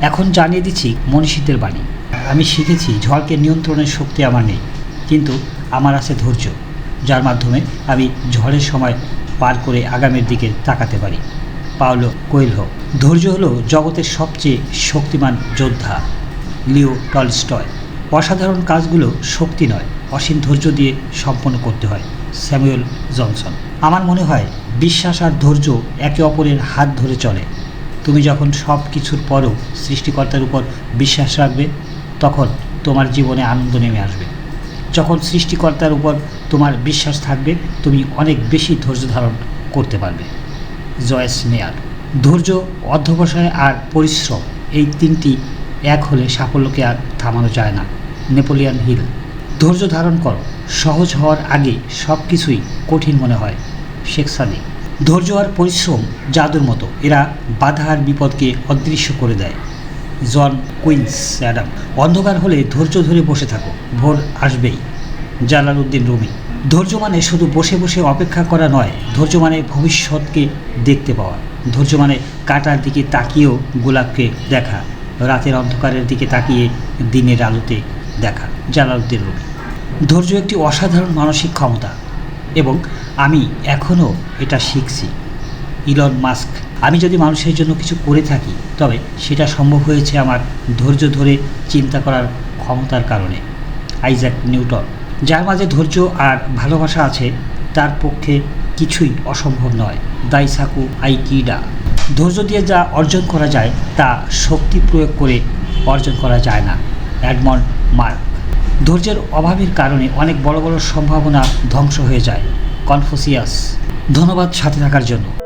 এখন জানিয়ে দিচ্ছি মনীষীদের বাণী। আমি শিখেছি ঝড়কে নিয়ন্ত্রণের শক্তি আমার নেই, কিন্তু আমার আছে ধৈর্য, যার মাধ্যমে আমি ঝড়ের সময় পার করে আগামীর দিকে তাকাতে পারি। Paulo Coelho. ধৈর্য হলো জগতের সবচেয়ে শক্তিমান যোদ্ধা। Leo Tolstoy. অসাধারণ কাজগুলো শক্তি নয়, অসীম ধৈর্য দিয়ে সম্পন্ন করতে হয়। Samuel Johnson. আমার মনে হয় বিশ্বাস আর ধৈর্য একে অপরের হাত ধরে চলে। তুমি যখন সব কিছুর পরও সৃষ্টিকর্তার উপর বিশ্বাস রাখবে, তখন তোমার জীবনে আনন্দ নেমে আসবে। যখন সৃষ্টিকর্তার উপর তোমার বিশ্বাস থাকবে, তুমি অনেক বেশি ধৈর্য ধারণ করতে পারবে। জয়েস মেয়ার। ধৈর্য, অধ্যবসায় আর পরিশ্রম, এই তিনটি এক হলে সাফল্যকে আর থামানো যায় না। Napoleon Hill. ধৈর্য ধারণ করো, সহজ হওয়ার আগে সব কিছুই কঠিন মনে হয়। শেখ সাদি। ধৈর্য আর পরিশ্রম জাদুর মতো, এরা বাধা আর বিপদকে অদৃশ্য করে দেয়। জন কুইন্স অ্যাডাম। অন্ধকার হলে ধৈর্য ধরে বসে থাকো, ভোর আসবেই। Jalaluddin Rumi. ধৈর্য মানে শুধু বসে বসে অপেক্ষা করা নয়, ধৈর্য মানে ভবিষ্যৎকে দেখতে পাওয়া। ধৈর্য মানে কাটার দিকে তাকিয়েও গোলাপকে দেখা, রাতের অন্ধকারের দিকে তাকিয়ে দিনের আলোতে দেখা। Jalaluddin Rumi. ধৈর্য একটি অসাধারণ মানসিক ক্ষমতা, এবং আমি এখনও এটা শিখছি। Elon Musk. আমি যদি মানুষের জন্য কিছু করে থাকি, তবে সেটা সম্ভব হয়েছে আমার ধৈর্য ধরে চিন্তা করার ক্ষমতার কারণে। Isaac Newton. যার মাঝে ধৈর্য আর ভালোবাসা আছে, তার পক্ষে কিছুই অসম্ভব নয়। দাইসাকু আইকিডা। ধৈর্য দিয়ে যা অর্জন করা যায়, তা শক্তি প্রয়োগ করে অর্জন করা যায় না। Edmund mark. ধৈর্যের অভাবের কারণে অনেক বড় বড় সম্ভাবনা ধ্বংস হয়ে যায়। কনফুসিয়াস। ধন্যবাদ সাথে থাকার জন্য।